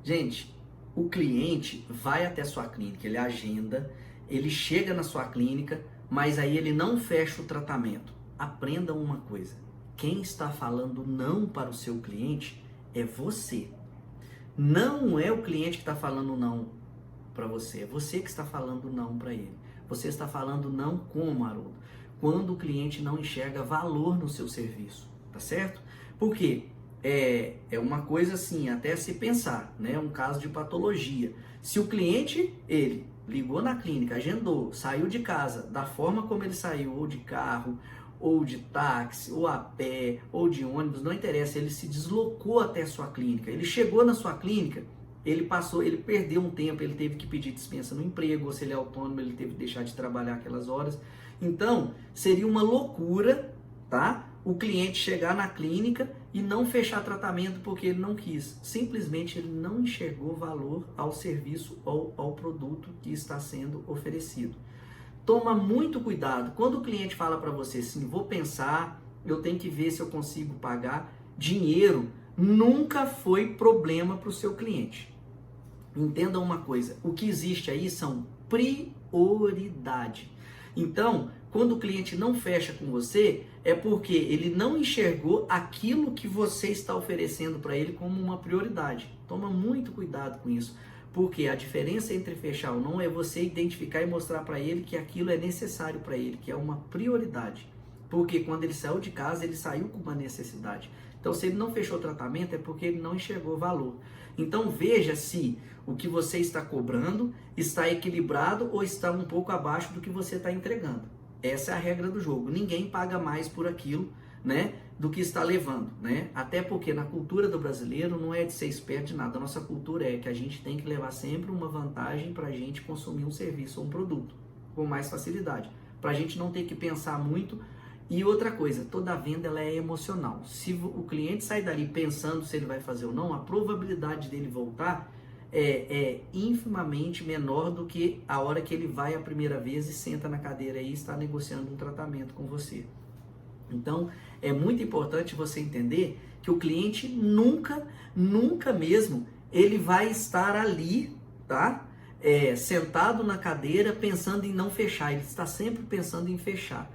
Gente, o cliente vai até sua clínica, ele agenda, ele chega na sua clínica, mas aí ele não fecha o tratamento. Aprenda uma coisa: quem está falando não para o seu cliente é você. Não é o cliente que está falando não para você, é você que está falando não para ele. Você está falando não como, Haroldo? Quando o cliente não enxerga valor no seu serviço, tá certo? Por quê? É uma coisa assim, até se pensar, né? Um caso de patologia. Se o cliente, ele ligou na clínica, agendou, saiu de casa da forma como ele saiu, ou de carro, ou de táxi, ou a pé, ou de ônibus, não interessa, ele se deslocou até a sua clínica, ele chegou na sua clínica, ele perdeu um tempo, ele teve que pedir dispensa no emprego, ou se ele é autônomo, ele teve que deixar de trabalhar aquelas horas. Então, seria uma loucura, tá? O cliente chegar na clínica e não fechar tratamento porque ele não quis. Simplesmente ele não enxergou valor ao serviço ou ao produto que está sendo oferecido. Toma muito cuidado. Quando o cliente fala para você assim, vou pensar, eu tenho que ver se eu consigo pagar, dinheiro nunca foi problema para o seu cliente. Entenda uma coisa, o que existe aí são prioridade. Então, quando o cliente não fecha com você, é porque ele não enxergou aquilo que você está oferecendo para ele como uma prioridade. Toma muito cuidado com isso, porque a diferença entre fechar ou não é você identificar e mostrar para ele que aquilo é necessário para ele, que é uma prioridade. Porque quando ele saiu de casa, ele saiu com uma necessidade. Então, se ele não fechou o tratamento, é porque ele não enxergou valor. Então, veja se o que você está cobrando está equilibrado ou está um pouco abaixo do que você está entregando. Essa é a regra do jogo. Ninguém paga mais por aquilo, né, do que está levando, né? Até porque na cultura do brasileiro não é de ser esperto de nada. A nossa cultura é que a gente tem que levar sempre uma vantagem para a gente consumir um serviço ou um produto com mais facilidade. Para a gente não ter que pensar muito. E outra coisa, toda venda ela é emocional. Se o cliente sair dali pensando se ele vai fazer ou não, a probabilidade dele voltar é infimamente menor do que a hora que ele vai a primeira vez e senta na cadeira e está negociando um tratamento com você. Então, é muito importante você entender que o cliente nunca mesmo, ele vai estar ali, tá? Sentado na cadeira pensando em não fechar, ele está sempre pensando em fechar.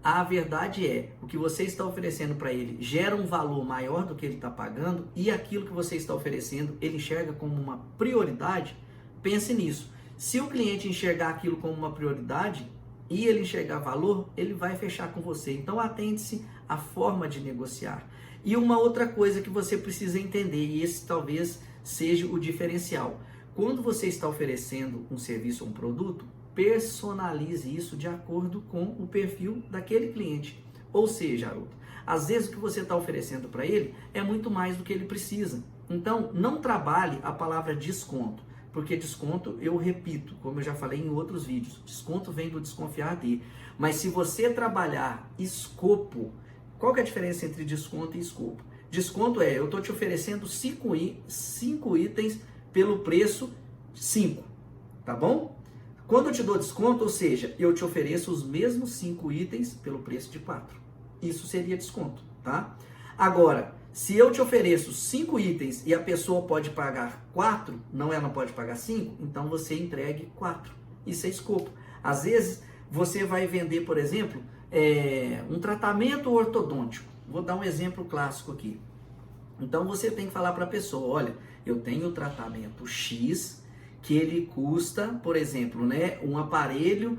A verdade é, o que você está oferecendo para ele gera um valor maior do que ele está pagando e aquilo que você está oferecendo ele enxerga como uma prioridade. Pense nisso. Se o cliente enxergar aquilo como uma prioridade e ele enxergar valor, ele vai fechar com você. Então atente-se à forma de negociar. E uma outra coisa que você precisa entender, e esse talvez seja o diferencial. Quando você está oferecendo um serviço ou um produto, personalize isso de acordo com o perfil daquele cliente. Ou seja, Haroldo, às vezes o que você está oferecendo para ele é muito mais do que ele precisa. Então, não trabalhe a palavra desconto, porque desconto, eu repito, como eu já falei em outros vídeos, desconto vem do desconfiar de. Mas se você trabalhar escopo, qual que é a diferença entre desconto e escopo? Desconto é, eu estou te oferecendo 5 itens pelo preço 5, tá bom? Quando eu te dou desconto, ou seja, eu te ofereço os mesmos 5 itens pelo preço de 4. Isso seria desconto, tá? Agora, se eu te ofereço 5 itens e a pessoa pode pagar 4, não ela pode pagar 5, então você entregue 4. Isso é escopo. Às vezes, você vai vender, por exemplo, um tratamento ortodôntico. Vou dar um exemplo clássico aqui. Então, você tem que falar para a pessoa, olha, eu tenho o tratamento X, que ele custa, por exemplo, né, um aparelho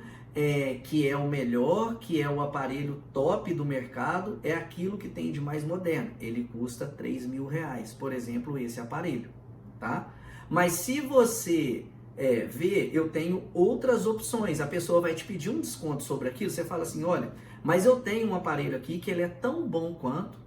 que é o melhor, que é o aparelho top do mercado, é aquilo que tem de mais moderno. Ele custa R$3.000, por exemplo, esse aparelho, tá? Mas se você ver, eu tenho outras opções. A pessoa vai te pedir um desconto sobre aquilo, você fala assim, olha, mas eu tenho um aparelho aqui que ele é tão bom quanto.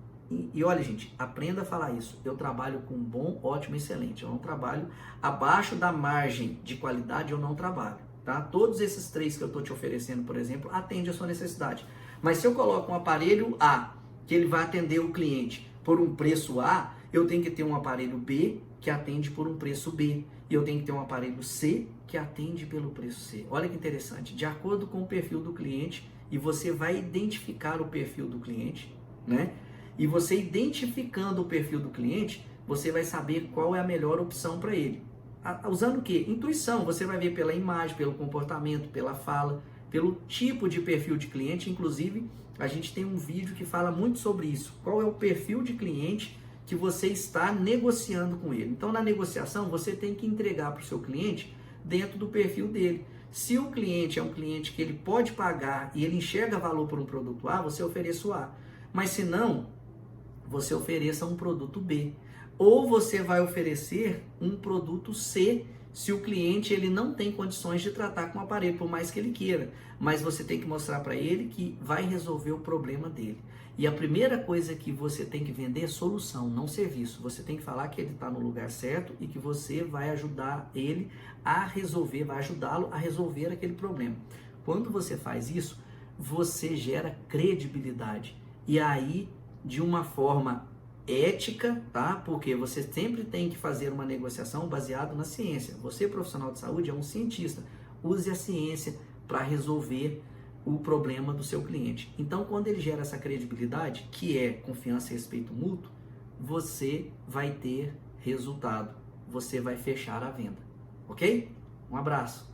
E olha, gente, aprenda a falar isso. Eu trabalho com bom, ótimo, excelente. Eu não trabalho abaixo da margem de qualidade, eu não trabalho, tá? Todos esses 3 que eu estou te oferecendo, por exemplo, atende a sua necessidade. Mas se eu coloco um aparelho A, que ele vai atender o cliente por um preço A, eu tenho que ter um aparelho B, que atende por um preço B. E eu tenho que ter um aparelho C, que atende pelo preço C. Olha que interessante. De acordo com o perfil do cliente, e você vai identificar o perfil do cliente, né? E você identificando o perfil do cliente, você vai saber qual é a melhor opção para ele. Usando o quê? Intuição. Você vai ver pela imagem, pelo comportamento, pela fala, pelo tipo de perfil de cliente. Inclusive, a gente tem um vídeo que fala muito sobre isso. Qual é o perfil de cliente que você está negociando com ele? Então, na negociação, você tem que entregar para o seu cliente dentro do perfil dele. Se o cliente é um cliente que ele pode pagar e ele enxerga valor por um produto A, você ofereça o A. Mas se não, você ofereça um produto B. Ou você vai oferecer um produto C, se o cliente ele não tem condições de tratar com o aparelho, por mais que ele queira. Mas você tem que mostrar para ele que vai resolver o problema dele. E a primeira coisa que você tem que vender é solução, não serviço. Você tem que falar que ele está no lugar certo e que você vai ajudar ele a resolver, vai ajudá-lo a resolver aquele problema. Quando você faz isso, você gera credibilidade. E aí, de uma forma ética, tá? Porque você sempre tem que fazer uma negociação baseada na ciência. Você, profissional de saúde, é um cientista. Use a ciência para resolver o problema do seu cliente. Então, quando ele gera essa credibilidade, que é confiança e respeito mútuo, você vai ter resultado. Você vai fechar a venda. Ok? Um abraço.